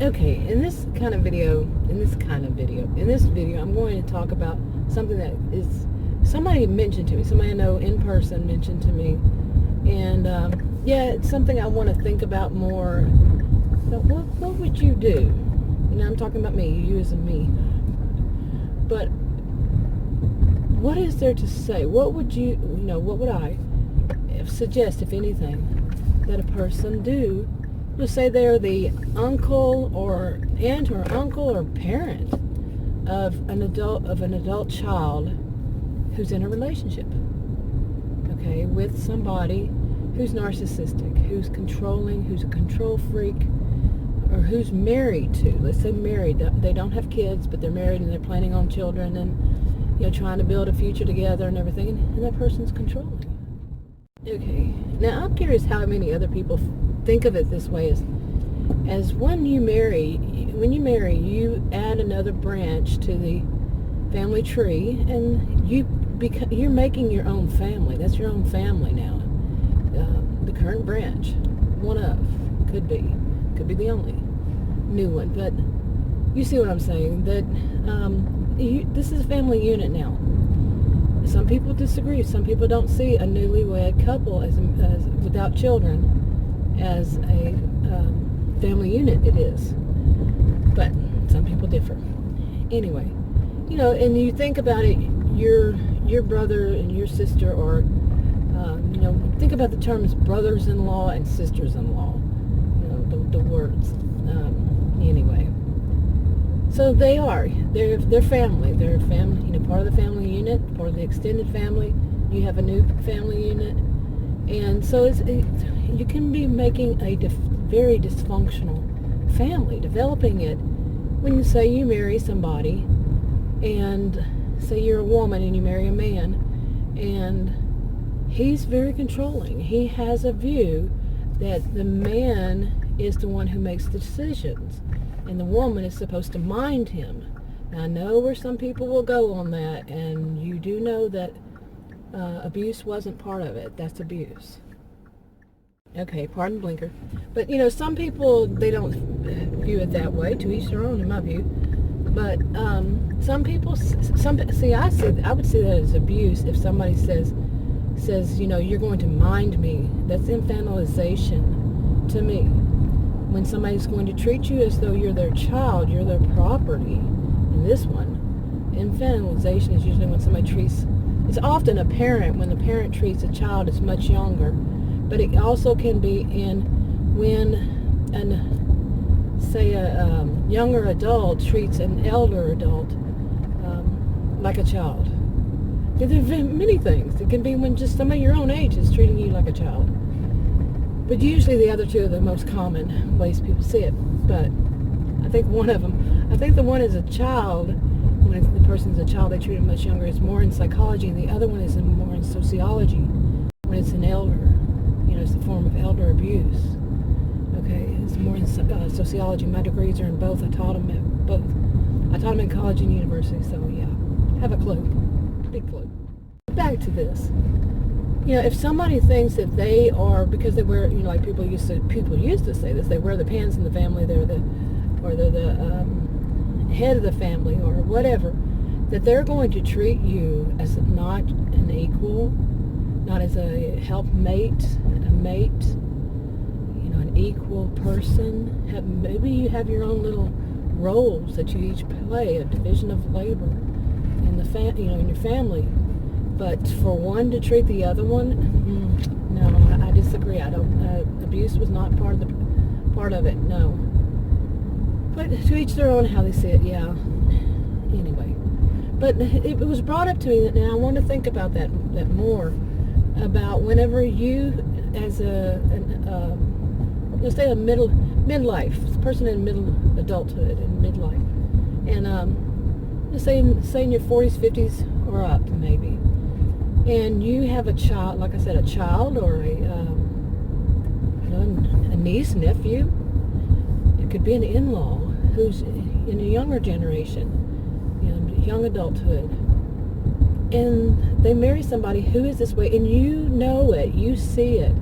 Okay, in this video, I'm going to talk about something that is somebody mentioned to me, somebody I know in person mentioned to me, and yeah, it's something I want to think about more. But what would you do? You know, I'm talking about me, you as a me. But what is there to say? What would what would I suggest, if anything, that a person do? Let's say they're the uncle or aunt or uncle or parent of an adult child who's in a relationship, okay, with somebody who's narcissistic, who's controlling, who's a control freak, or who's married to. Let's say married. They don't have kids, but they're married and they're planning on children and trying to build a future together and everything, and that person's controlling. Okay, now I'm curious how many other people think of it this way, as when you marry, you add another branch to the family tree, and you're making your own family. That's your own family now. The current branch, one of, could be the only new one, but you see what I'm saying, that this is a family unit now. Some people disagree. Some people don't see a newlywed couple as without children as a family unit. It is, but some people differ. Anyway, and you think about it, your brother and your sister, or think about the terms brothers-in-law and sisters-in-law. The words. Anyway, so they're family. They're family. Part of the family unit, part of the extended family. You have a new family unit, and so you can be making a very dysfunctional family, developing it when you say you marry somebody, and say you're a woman and you marry a man, and he's very controlling. He has a view that the man is the one who makes the decisions, and the woman is supposed to mind him. Now, I know where some people will go on that, and you do know that abuse wasn't part of it. That's abuse. Okay, pardon blinker. But, some people, they don't view it that way. To each their own, in my view. But some people, I would see that as abuse if somebody says, you're going to mind me. That's infantilization to me. When somebody's going to treat you as though you're their child, you're their property. In this one, infantilization is usually when somebody it's often a parent, when the parent treats a child as much younger, but it also can be when a younger adult treats an elder adult like a child. There are many things. It can be when just somebody your own age is treating you like a child. But usually the other two are the most common ways people see it. But I think the one is a child. When the person's a child, they treat them much younger. It's more in psychology, and the other one is more in sociology. When it's an elder, it's a form of elder abuse. Okay, it's more in sociology. My degrees are in both. I taught them at both. I taught them in college and university. So yeah, have a clue, big clue. Back to this. If somebody thinks that they are, because they wear, like people used to say this, they wear the pants in the family, they're the head of the family or whatever, that they're going to treat you as not an equal, not as a helpmate, a mate, an equal person. Maybe you have your own little roles that you each play, a division of labor in in your family. But for one to treat the other one, no, I disagree. I don't. Abuse was not part of it. No. But to each their own how they see it. Yeah. Anyway, but it was brought up to me that now I want to think about that more, about whenever you, as let's say a midlife person in middle adulthood and midlife, and let's say in your 40s, 50s or up maybe. And you have a child, like I said, a child or a niece, nephew. It could be an in-law who's in a younger generation, young adulthood. And they marry somebody who is this way, and you know it, you see it.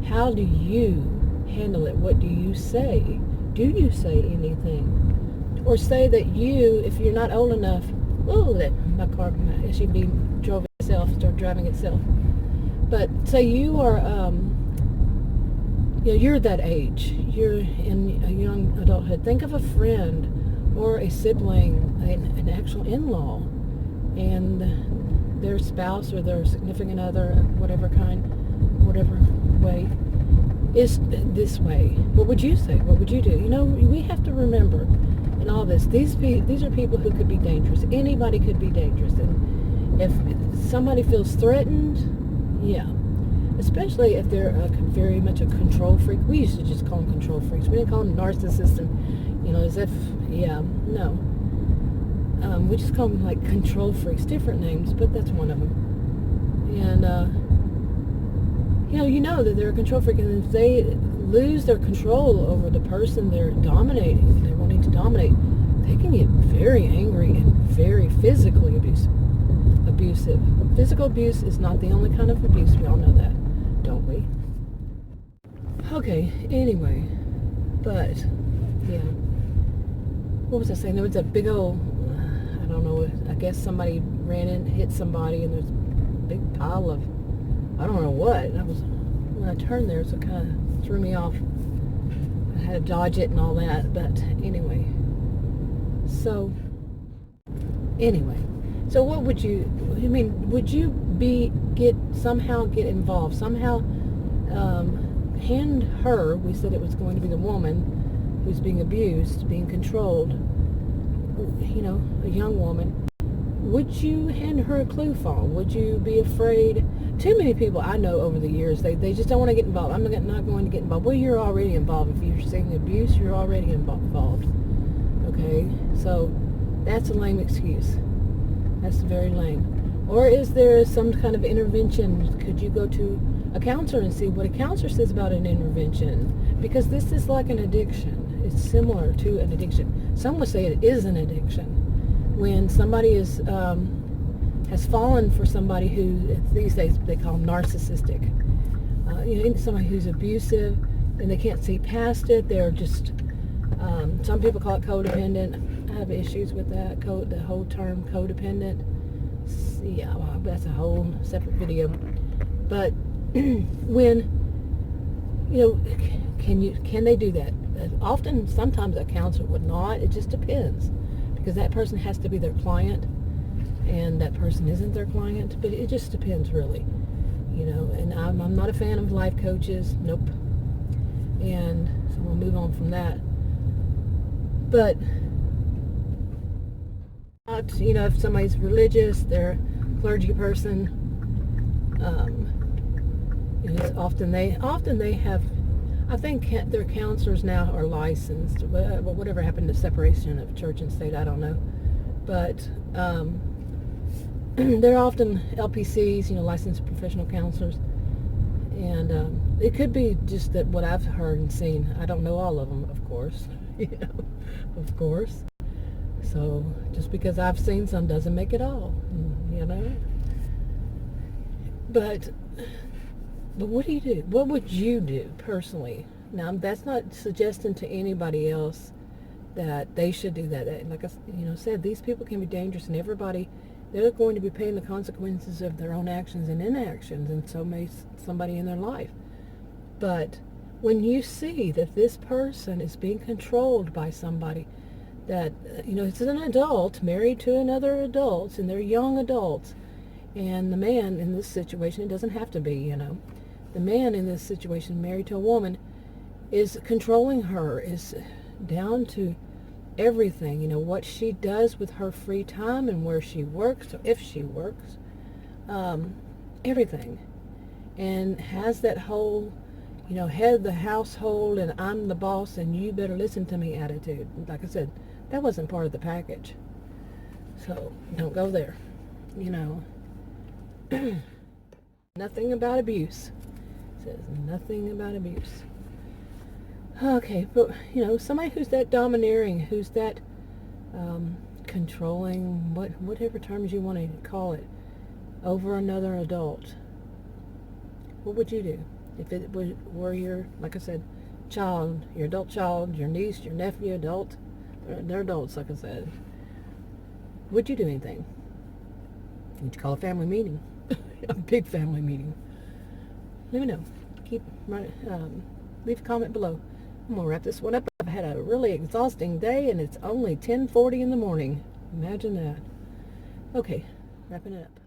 How do you handle it? What do you say do you say anything? Or say that you, if you're not old enough, oh, that my car, my SUV drove itself, started driving itself. But say you are, you're that age. You're in a young adulthood. Think of a friend or a sibling, an actual in-law, and their spouse or their significant other, whatever kind, whatever way, is this way. What would you say? What would you do? We have to remember in all this, these are people who could be dangerous. Anybody could be dangerous. And if somebody feels threatened, yeah, especially if they're very much a control freak. We used to just call them control freaks. We didn't call them narcissists. And, as if, no. We just call them like control freaks, different names, but that's one of them. And, that they're a control freak, and if they lose their control over the person they're dominating, they're wanting to dominate, they can get very angry and very physically abusive. Physical abuse is not the only kind of abuse. We all know that, don't we? Okay, anyway, but, yeah. What was I saying? There was a big old, I don't know, I guess somebody ran in, hit somebody, and there's a big pile of, I don't know what. And when I turned there, so it kind of threw me off. I had to dodge it and all that, but anyway. So what would you, would you somehow get involved, somehow hand her, we said it was going to be the woman who's being abused, being controlled, a young woman, would you hand her a clue phone? Would you be afraid? Too many people I know over the years, they just don't want to get involved. I'm not going to get involved. Well, you're already involved. If you're seeing abuse, you're already involved. Okay? So that's a lame excuse. That's very lame. Or is there some kind of intervention? Could you go to a counselor and see what a counselor says about an intervention? Because this is like an addiction. It's similar to an addiction. Some would say it is an addiction. When somebody has fallen for somebody who, these days they call them narcissistic. Somebody who's abusive and they can't see past it. They're just, some people call it codependent. I have issues with that, the whole term codependent. Yeah, well, that's a whole separate video. But when, can they do that? Often, sometimes a counselor would not. It just depends. Because that person has to be their client, and that person isn't their client. But it just depends, really. And I'm not a fan of life coaches. Nope. And so we'll move on from that. But, if somebody's religious, they're a clergy person, often they have, I think their counselors now are licensed. Whatever happened to separation of church and state, I don't know. But they're often LPCs, licensed professional counselors. And it could be just that what I've heard and seen. I don't know all of them, of course. Of course. So just because I've seen some doesn't make it all, But what do you do? What would you do personally? Now, that's not suggesting to anybody else that they should do that. Like I said, these people can be dangerous, and they're going to be paying the consequences of their own actions and inactions, and so may somebody in their life. But when you see that this person is being controlled by somebody that, it's an adult married to another adult, and they're young adults, and the man in this situation, it doesn't have to be, the man in this situation married to a woman is controlling her, is down to everything, what she does with her free time and where she works, or if she works, everything, and has that whole, head of the household and I'm the boss and you better listen to me attitude. Like I said, that wasn't part of the package. So don't go there, Nothing about abuse. It says nothing about abuse. Okay, but, somebody who's that domineering, who's that controlling, whatever terms you want to call it, over another adult, what would you do? If it were your, like I said, child, your adult child, your niece, your nephew, adult, they're adults, like I said, would you do anything? Would you call a family meeting? A big family meeting? Let me know. Leave a comment below. I'm going to wrap this one up. I've had a really exhausting day, and it's only 10:40 in the morning. Imagine that. Okay, wrapping it up.